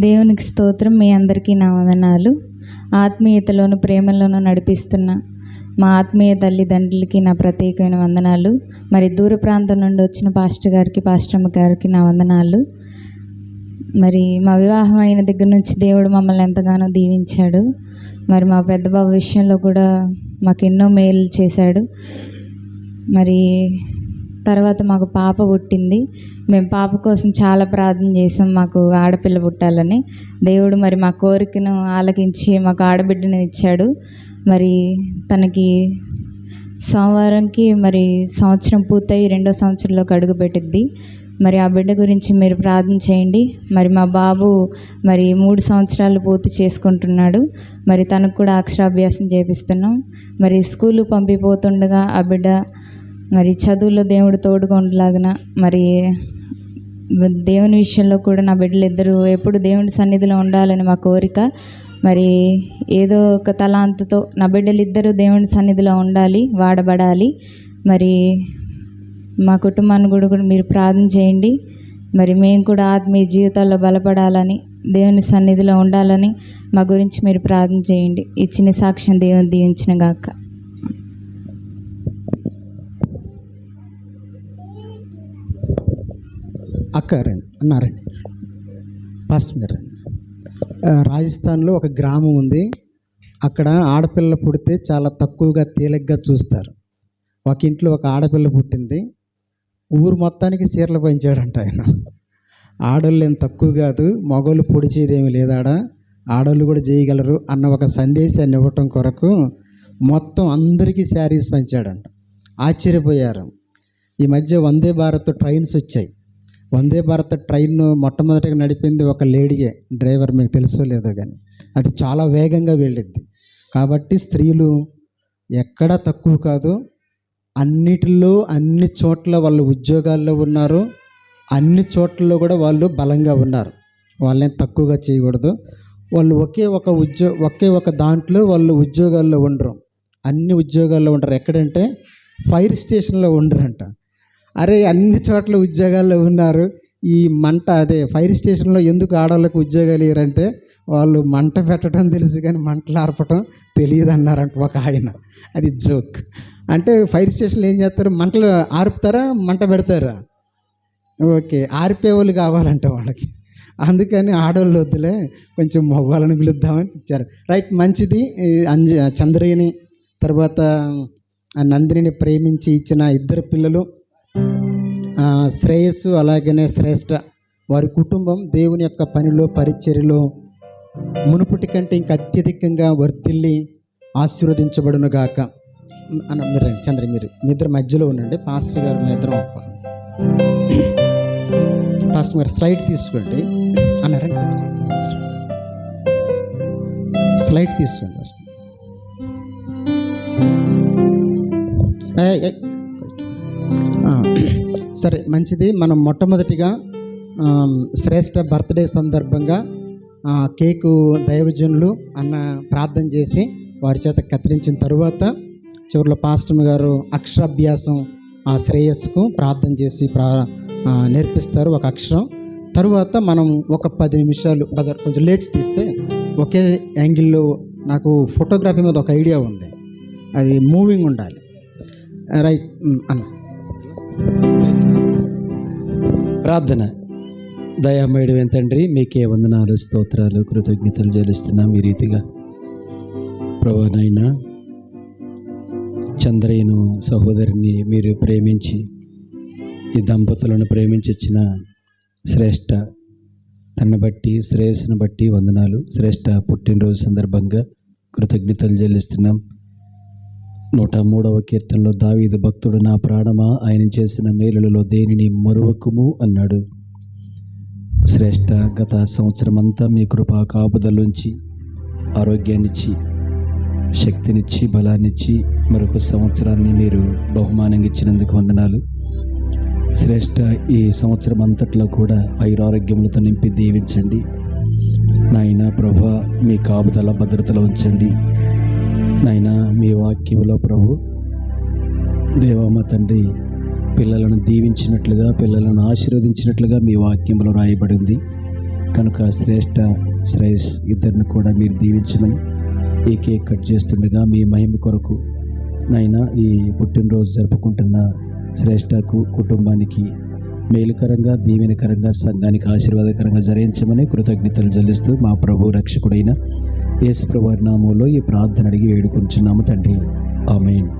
దేవునికి స్తోత్రం. మీ అందరికీ నా వందనాలు. ఆత్మీయతలోను ప్రేమలోను నడిపిస్తున్న మా ఆత్మీయ తల్లిదండ్రులకి నా ప్రత్యేకమైన వందనాలు. మరి దూర ప్రాంతం నుండి వచ్చిన పాస్టర్ గారికి, పాస్టమ్మ గారికి నా వందనాలు. మరి మా వివాహం అయిన దగ్గర నుంచి దేవుడు మమ్మల్ని ఎంతగానో దీవించాడు. మరి మా పెద్ద బాబు విషయంలో కూడా మాకు ఎన్నో మేలు చేశాడు. మరి తర్వాత మాకు పాప పుట్టింది. మేము పాప కోసం చాలా ప్రార్థన చేసాం, మాకు ఆడపిల్ల పుట్టాలని. దేవుడు మరి మా కోరికను ఆలకించి మాకు ఆడబిడ్డను ఇచ్చాడు. మరి తనకి సోమవారంకి మరి సంవత్సరం పూర్తయి 2వ సంవత్సరంలోకి అడుగు పెట్టిద్ది. మరి ఆ బిడ్డ గురించి మీరు ప్రార్థన చేయండి. మరి మా బాబు మరి 3 సంవత్సరాలు పూర్తి చేసుకుంటున్నాడు. మరి తనకు కూడా అక్షరాభ్యాసం చేపిస్తున్నాం. మరి స్కూలు పంపిపోతుండగా ఆ బిడ్డ మరి చదువులో దేవుడు తోడుగా ఉండలాగిన, మరి దేవుని విషయంలో కూడా నా బిడ్డలు ఇద్దరు ఎప్పుడు దేవుని సన్నిధిలో ఉండాలని మా కోరిక. మరి ఏదో ఒక తలాంతుతో నా బిడ్డలు ఇద్దరు దేవుని సన్నిధిలో ఉండాలి, వాడబడాలి. మరి మా కుటుంబాన్ని కూడా మీరు ప్రార్థన చేయండి. మరి మేము కూడా ఆత్మీయ జీవితాల్లో బలపడాలని, దేవుని సన్నిధిలో ఉండాలని మా గురించి మీరు ప్రార్థన చేయండి. ఇచ్చిన సాక్ష్యం దేవుని దీవించిన గాక. అక్క రండి అన్నారండి. ఫస్ట్ మీరు రండి. రాజస్థాన్లో ఒక గ్రామం ఉంది. అక్కడ ఆడపిల్ల పుడితే చాలా తక్కువగా తేలిగ్గా చూస్తారు. ఒక ఇంట్లో ఒక ఆడపిల్ల పుట్టింది. ఊరు మొత్తానికి చీరలు పంచాడంట ఆయన. ఆడోళ్ళు ఏం తక్కువ కాదు, మగోళ్ళు పొడిచేదేమి లేదాడ, ఆడోళ్ళు కూడా చేయగలరు అన్న ఒక సందేశాన్ని ఇవ్వటం కొరకు మొత్తం అందరికీ శారీస్ పంచాడంట. ఆశ్చర్యపోయారు. ఈ మధ్య వందే భారత్ ట్రైన్స్ వచ్చాయి. వందే భారత్ ట్రైన్ మొట్టమొదటిగా నడిపింది ఒక లేడీయే, డ్రైవర్. మీకు తెలుసో లేదో కానీ అది చాలా వేగంగా వెళ్ళిద్ది. కాబట్టి స్త్రీలు ఎక్కడా తక్కువ కాదు. అన్నిటిలో అన్ని చోట్ల వాళ్ళు ఉద్యోగాల్లో ఉన్నారు. అన్ని చోట్లలో కూడా వాళ్ళు బలంగా ఉన్నారు. వాళ్ళని తక్కువగా చేయకూడదు. వాళ్ళు ఒకే ఒక దాంట్లో వాళ్ళు ఉద్యోగాల్లో ఉండరు. అన్ని ఉద్యోగాల్లో ఉండరు. ఎక్కడంటే ఫైర్ స్టేషన్లో ఉండరంట. అరే, అన్ని చోట్ల ఉద్యోగాల్లో ఉన్నారు. ఈ మంట ఫైర్ స్టేషన్లో ఎందుకు ఆడవాళ్ళకి ఉద్యోగాలు ఇవ్వరంటే వాళ్ళు మంట పెట్టడం తెలుసు కానీ మంటలు ఆర్పటం తెలియదు అన్నారంట ఒక ఆయన. అది జోక్. అంటే ఫైర్ స్టేషన్లో ఏం చేస్తారు? మంటలు ఆర్పుతారా, మంట పెడతారా? ఓకే, ఆర్పేవాళ్ళు కావాలంట వాళ్ళకి. అందుకని ఆడవాళ్ళు వద్దులే, కొంచెం మగవాళ్ళని పిలుద్దామని ఇచ్చారు. రైట్, మంచిది. చంద్రయ్యని తర్వాత నందినిని ప్రేమించి ఇచ్చిన 2 పిల్లలు, శ్రేయస్సు అలాగనే శ్రేష్ఠ, వారి కుటుంబం దేవుని యొక్క పనిలో పరిచర్యలో మునుపటి కంటే ఇంకా అత్యధికంగా వర్ధిల్లి ఆశీర్వదించబడును గాక. మీరు చంద్ర, మీరు మీ ఇద్దరు మధ్యలో ఉండండి. పాస్టర్ గారు మీ ఇద్దరం పాస్టర్ గారు స్లైడ్ తీసుకోండి అన్నారండి. స్లైడ్ తీసుకోండి ఫస్ట్. సరే, మంచిది. మనం మొట్టమొదటిగా శ్రేష్ఠ బర్త్డే సందర్భంగా కేకు దైవజనులు అన్న ప్రార్థన చేసి వారి చేత కత్తిరించిన తరువాత చివరిలో పాస్టర్ గారు అక్షరాభ్యాసం శ్రేయస్కు ప్రార్థన చేసి నేర్పిస్తారు ఒక అక్షరం. తరువాత మనం ఒక 10 నిమిషాలు కొంచెం లేచి తీస్తే ఒకే యాంగిల్లో, నాకు ఫోటోగ్రఫీ మీద ఒక ఐడియా ఉంది, అది మూవింగ్ ఉండాలి. రైట్ అన్న. ప్రార్థన. దయామయుడైన తండ్రి, మీకే వందనాలు, స్తోత్రాలు, కృతజ్ఞతలు చెల్లిస్తున్నాం. ఈ రీతిగా ప్రభువా నాయనా, చంద్రయ్యను సహోదరిని మీరు ప్రేమించి ఈ దంపతులను ప్రేమించిన శ్రేష్ఠ తన్ను బట్టి, శ్రేయస్సును బట్టి వందనాలు. శ్రేష్ఠ పుట్టినరోజు సందర్భంగా కృతజ్ఞతలు చెల్లిస్తున్నాం. 103వ కీర్తనలో దావీదు భక్తుడు, నా ప్రాణమా ఆయన చేసిన మేలులలో దేనిని మరువకుము అన్నాడు. శ్రేష్ఠ గత సంవత్సరం అంతా మీ కృపా కాపుదలుంచి ఆరోగ్యాన్నిచ్చి, శక్తినిచ్చి, బలాన్నిచ్చి మరొక సంవత్సరాన్ని మీరు బహుమానంగా ఇచ్చినందుకు వందనాలు. శ్రేష్ఠ ఈ సంవత్సరం అంతట్లో కూడా ఆయురారోగ్యములతో నింపి దీవించండి నాయనా. ప్రభా, మీ కాపుదల భద్రతలో ఉంచండి నాయనా. మీ వాక్యంలో ప్రభు దేవమ్మ తండ్రి పిల్లలను దీవించినట్లుగా, పిల్లలను ఆశీర్వదించినట్లుగా మీ వాక్యంలో రాయబడింది. కనుక శ్రేష్ఠ శ్రేయస్ ఇద్దరిని కూడా మీరు దీవించమని ఈ కేక్ కట్ చేస్తుండగా మీ మహిమ కొరకు నాయన ఈ పుట్టినరోజు జరుపుకుంటున్న శ్రేష్ఠకు కుటుంబానికి మేలుకరంగా దీవెనకరంగా సంఘానికి ఆశీర్వాదకరంగా జరిగించమని కృతజ్ఞతలు చెల్లిస్తూ మా ప్రభు రక్షకుడైన యేసు ప్రభువారి నామములో ఈ ప్రార్థన అడిగి వేడుకొంచున్నాము తండ్రి, ఆమేన్.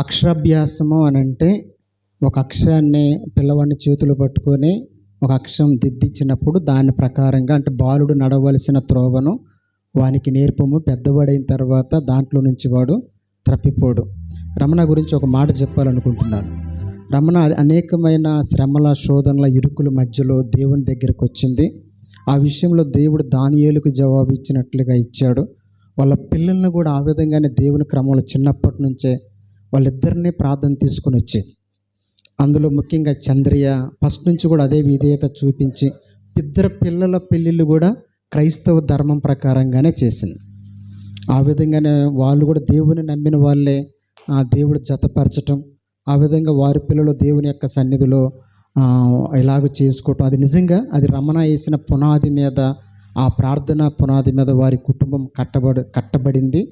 అక్షరాభ్యాసము అని అంటే ఒక అక్షరాన్ని పిల్లవాడిని చేతులు పట్టుకొని ఒక అక్షరం దిద్దించినప్పుడు దాని ప్రకారంగా అంటే బాలుడు నడవలసిన త్రోవను వానికి నేర్పము, పెద్దవాడైన తర్వాత దాంట్లో నుంచి వాడు త్రప్పిపోడు. రమణ గురించి ఒక మాట చెప్పాలనుకుంటున్నాను. రమణ అనేకమైన శ్రమల శోధనల ఇరుకుల మధ్యలో దేవుని దగ్గరకు వచ్చింది. ఆ విషయంలో దేవుడు దానియేలుకు జవాబు ఇచ్చినట్లుగా ఇచ్చాడు. వాళ్ళ పిల్లల్ని కూడా ఆ విధంగానే దేవుని క్రమంలో చిన్నప్పటి నుంచే వాళ్ళిద్దరినీ ప్రార్థన తీసుకొని వచ్చేది. అందులో ముఖ్యంగా చంద్రియ ఫస్ట్ నుంచి కూడా అదే విధేయత చూపించి ఇద్దరు పిల్లల పెళ్ళిళ్ళు కూడా క్రైస్తవ ధర్మం ప్రకారంగానే చేసింది. ఆ విధంగానే వాళ్ళు కూడా దేవుని నమ్మిన వాళ్ళే దేవుడు జతపరచటం, ఆ విధంగా వారి పిల్లలు దేవుని యొక్క సన్నిధిలో ఇలాగ చేసుకోవటం, అది నిజంగా అది రమణ వేసిన పునాది మీద, ఆ ప్రార్థన పునాది మీద వారి కుటుంబం కట్టబడింది.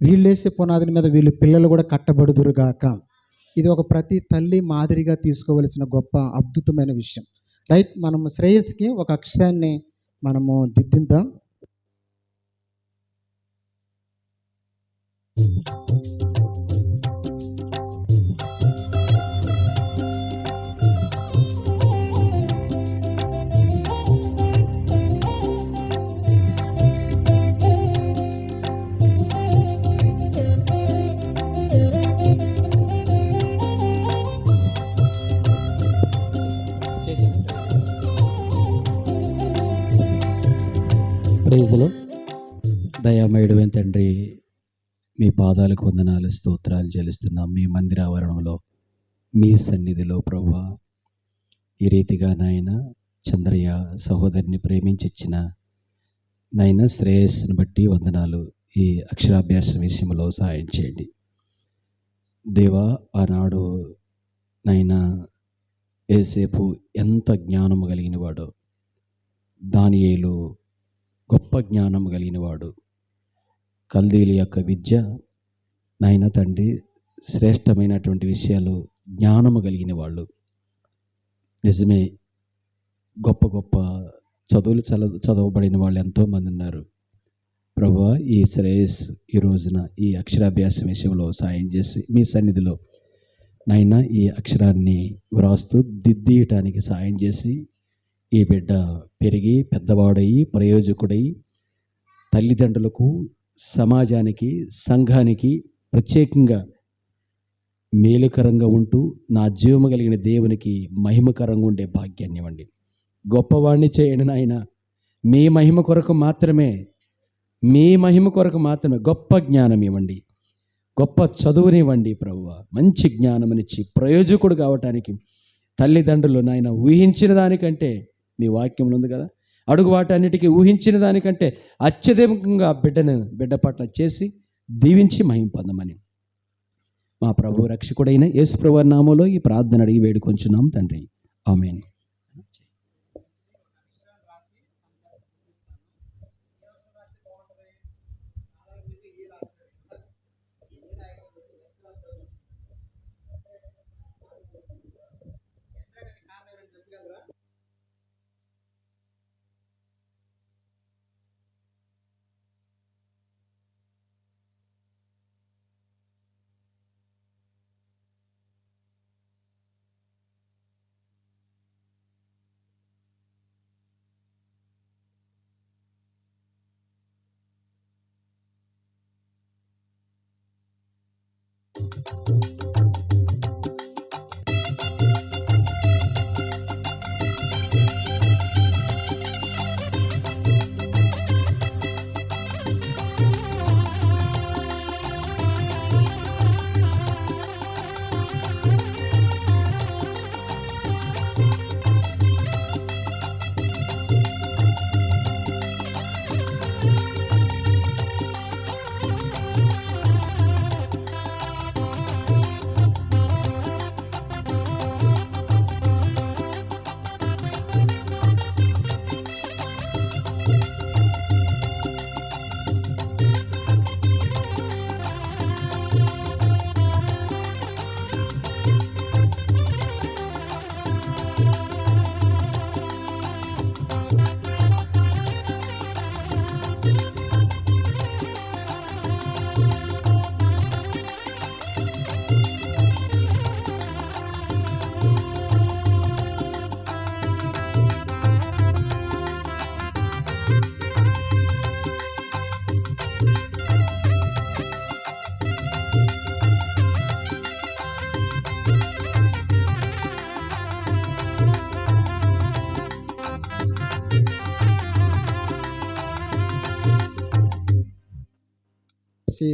వీళ్ళేసే పునాది మీద వీళ్ళు పిల్లలు కూడా కట్టబడుదురుగాక. ఇది ఒక ప్రతి తల్లి మాదిరిగా తీసుకోవలసిన గొప్ప అద్భుతమైన విషయం. రైట్, మనము శ్రేయస్కి ఒక అక్షరాన్ని మనము దిద్దిద్దాం. ప్రైజ్లో దయామయుడైన తండ్రి, మీ పాదాలకు వందనాలు, స్తోత్రాలు చెల్లిస్తున్నాం. మీ మందిర ఆవరణంలో మీ సన్నిధిలో ప్రభువా ఈ రీతిగా నాయన చంద్రయ్య సహోదరిని ప్రేమించిచ్చిన నాయన శ్రేయస్సును బట్టి వందనాలు. ఈ అక్షరాభ్యాసం విషయంలో సహాయం చేయండి దేవా. ఆనాడు నాయన యేసేపు ఎంత జ్ఞానము కలిగిన వాడో, దానియేలు గొప్ప జ్ఞానం కలిగినవాడు. కల్దీల యొక్క విద్య నాయన తండ్రి శ్రేష్టమైనటువంటి విషయాలు జ్ఞానము కలిగిన వాళ్ళు. నిజమే, గొప్ప గొప్ప చదువులు చదవబడిన వాళ్ళు ఎంతోమంది ఉన్నారు. ప్రభువా ఈ శ్రేయస్ ఈ రోజున ఈ అక్షరాభ్యాసం విషయంలో సాయం చేసి మీ సన్నిధిలో నాయన ఈ అక్షరాన్ని వ్రాస్తూ దిద్దియటానికి సాయం చేసి ఈ బిడ్డ పెరిగి పెద్దవాడయి ప్రయోజకుడై తల్లిదండ్రులకు, సమాజానికి, సంఘానికి ప్రత్యేకంగా మేలుకరంగా ఉంటూ నా జీవము కలిగిన దేవునికి మహిమకరంగా ఉండే భాగ్యాన్ని ఇవ్వండి. గొప్పవాడిని చేయండి నాయన. మీ మహిమ కొరకు మాత్రమే, మీ మహిమ కొరకు మాత్రమే గొప్ప జ్ఞానం ఇవ్వండి, గొప్ప చదువునివ్వండి ప్రభువా. మంచి జ్ఞానమునిచ్చి ప్రయోజకుడు కావటానికి తల్లిదండ్రులు నాయన ఊహించిన దానికంటే, మీ వాక్యంలో ఉంది కదా, అడుగు వాటన్నిటికీ ఊహించిన దానికంటే అత్యధికంగా బిడ్డ పట్ల చేసి దీవించి మహిమ పొందమని మా ప్రభు రక్షకుడైన యేసు ప్రభువారి నామములో ఈ ప్రార్థన అడిగి వేడుకొంచున్నాం తండ్రి, ఆమేన్.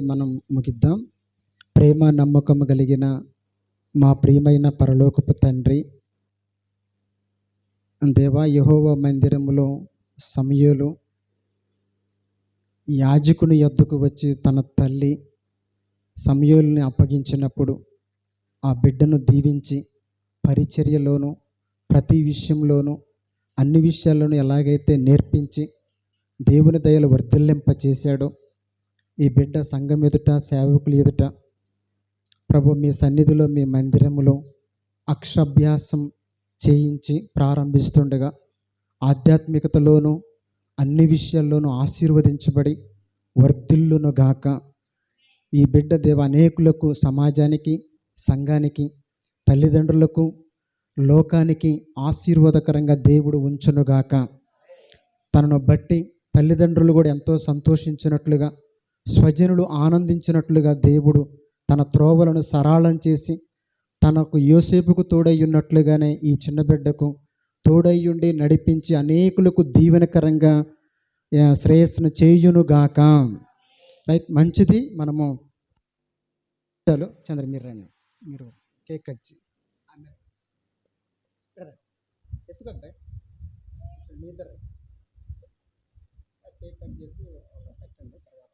మనం ముగిద్దాం. ప్రేమ నమ్మకం కలిగిన మా ప్రియమైన పరలోకపు తండ్రి, దేవా, యెహోవా మందిరములో సమూయేలు యాజకుని యొద్దకు వచ్చి తన తల్లి సమూయేలుని అప్పగించినప్పుడు ఆ బిడ్డను దీవించి పరిచర్యలోను ప్రతి విషయంలోనూ అన్ని విషయాల్లోనూ ఎలాగైతే నేర్పించి దేవుని దయలు వర్ధిల్లింప చేశాడో, ఈ బిడ్డ సంఘం ఎదుట, సేవకులు ఎదుట ప్రభు మీ సన్నిధిలో మీ మందిరములో అక్షరాభ్యాసం చేయించి ప్రారంభిస్తుండగా ఆధ్యాత్మికతలోనూ అన్ని విషయాల్లోనూ ఆశీర్వదించబడి వర్ధిల్లును గాక. ఈ బిడ్డ దేవ అనేకులకు, సమాజానికి, సంఘానికి, తల్లిదండ్రులకు, లోకానికి ఆశీర్వాదకరంగా దేవుడు ఉంచునుగాక. తనను బట్టి తల్లిదండ్రులు కూడా ఎంతో సంతోషించినట్లుగా, స్వజనులు ఆనందించినట్లుగా దేవుడు తన త్రోవలను సరళం చేసి తనకు యోసేపుకు తోడయ్యున్నట్లుగానే ఈ చిన్న బిడ్డకు తోడయ్యుండి నడిపించి అనేకులకు దీవెనకరంగా శ్రేయస్సును చేయునుగాక. రైట్, మంచిది. మనము చంద్ర మీరు రండి, మీరు కేక్ కట్ చేయి. ఎత్తుకోబ్బాయి, కేక్ కట్ చేసి పెట్టండి. తర్వాత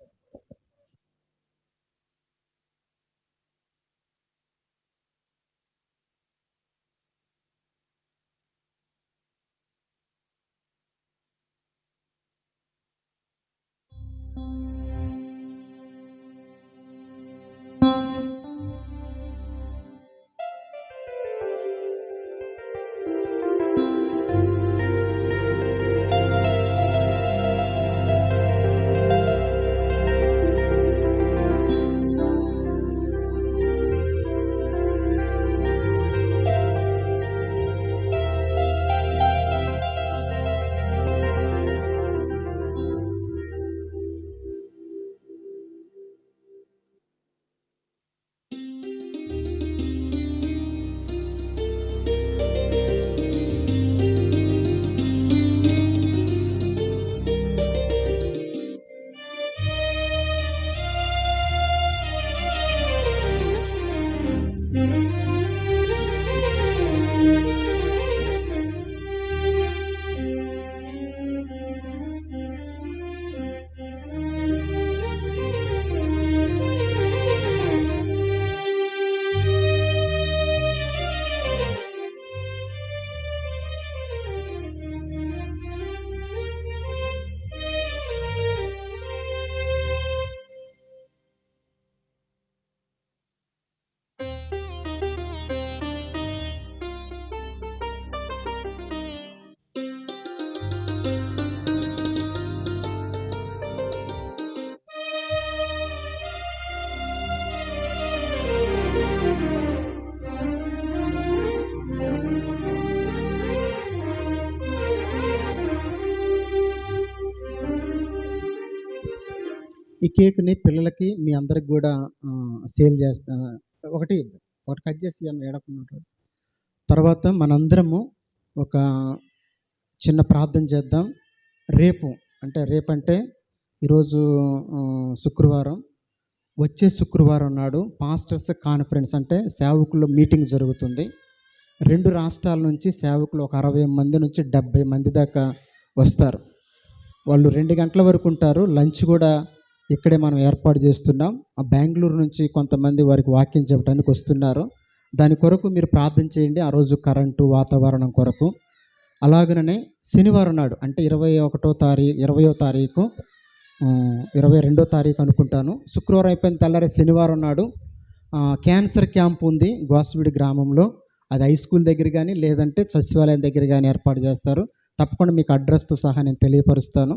ఈ కేక్ని పిల్లలకి మీ అందరికి కూడా సేల్ చేస్తా, ఒకటి ఒకటి కట్ చేసి ఏడకున్నట్టు. తర్వాత మనందరము ఒక చిన్న ప్రార్థన చేద్దాం. రేపంటే ఈరోజు శుక్రవారం, వచ్చే శుక్రవారం నాడు పాస్టర్స్ కాన్ఫరెన్స్ అంటే సేవకుల మీటింగ్ జరుగుతుంది. 2 రాష్ట్రాల నుంచి సేవకులు ఒక 60 మంది నుంచి 70 మంది దాకా వస్తారు. వాళ్ళు 2 గంటల వరకు ఉంటారు. లంచ్ కూడా ఇక్కడే మనం ఏర్పాటు చేస్తున్నాం. బెంగళూరు నుంచి కొంతమంది వారికి వాక్యం చెప్పడానికి వస్తున్నారు. దాని కొరకు మీరు ప్రార్థన చేయండి. ఆ రోజు కరెంటు వాతావరణం కొరకు. అలాగనే శనివారం నాడు అంటే 20వ తారీఖు 22వ తారీఖు అనుకుంటాను, శుక్రవారం అయిపోయిన తెల్లారే శనివారం నాడు క్యాన్సర్ క్యాంప్ ఉంది గోసవిడి గ్రామంలో. అది హై స్కూల్ దగ్గర కానీ లేదంటే సచివాలయం దగ్గర కానీ ఏర్పాటు చేస్తారు. తప్పకుండా మీకు అడ్రస్తో సహా నేను తెలియపరుస్తాను.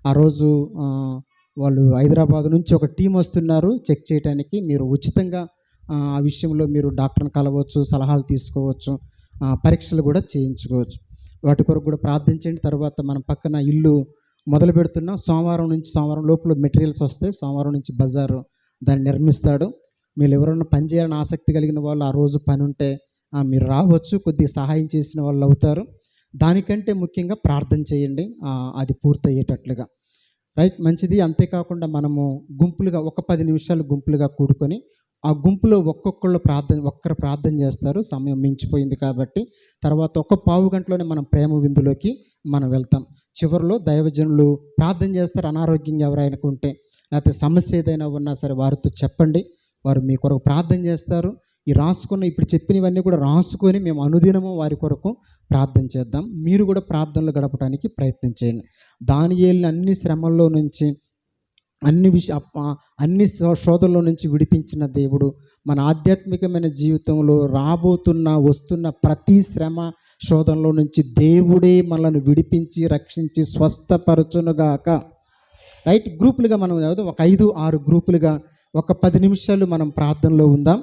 ఆ రోజు వాళ్ళు హైదరాబాద్ నుంచి ఒక టీం వస్తున్నారు చెక్ చేయడానికి. మీరు ఉచితంగా ఆ విషయంలో మీరు డాక్టర్ని కలవచ్చు, సలహాలు తీసుకోవచ్చు, పరీక్షలు కూడా చేయించుకోవచ్చు. వాటి కొరకు కూడా ప్రార్థించండి. తర్వాత మనం పక్కన ఇల్లు మొదలు పెడుతున్నాం. సోమవారం లోపల మెటీరియల్స్ వస్తాయి. సోమవారం నుంచి బజారు దాన్ని నిర్మిస్తాడు. మీరు ఎవరైనా పని చేయాలని ఆసక్తి కలిగిన వాళ్ళు, ఆ రోజు పని ఉంటే మీరు రావచ్చు, కొద్దిగా సహాయం చేసిన వాళ్ళు అవుతారు. దానికంటే ముఖ్యంగా ప్రార్థన చేయండి అది పూర్తయ్యేటట్లుగా. రైట్, మంచిది. అంతేకాకుండా మనము గుంపులుగా ఒక 10 నిమిషాలు గుంపులుగా కూడుకొని ఆ గుంపులో ఒక్కరు ప్రార్థన చేస్తారు. సమయం మించిపోయింది కాబట్టి తర్వాత ఒక పావు గంటలోనే మనం ప్రేమ విందులోకి మనం వెళ్తాం. చివరిలో దైవజనులు ప్రార్థన చేస్తారు. అనారోగ్యంగా ఎవరైనా ఉంటే లేకపోతే సమస్య ఏదైనా ఉన్నా సరే వారితో చెప్పండి, వారు మీ కొరకు ప్రార్థన చేస్తారు. ఇప్పుడు చెప్పినవన్నీ కూడా రాసుకొని మేము అనుదినము వారి కొరకు ప్రార్థన చేద్దాం. మీరు కూడా ప్రార్థనలు గడపడానికి ప్రయత్నం చేయండి. దానియేలుని అన్ని శ్రమల్లో నుంచి అన్ని శోధనలో నుంచి విడిపించిన దేవుడు మన ఆధ్యాత్మికమైన జీవితంలో వస్తున్న ప్రతి శ్రమ శోధనలో నుంచి దేవుడే మనల్ని విడిపించి రక్షించి స్వస్థపరచునుగాక. రైట్, గ్రూపులుగా మనం ఒక 5-6 గ్రూపులుగా ఒక 10 నిమిషాలు మనం ప్రార్థనలో ఉందాం.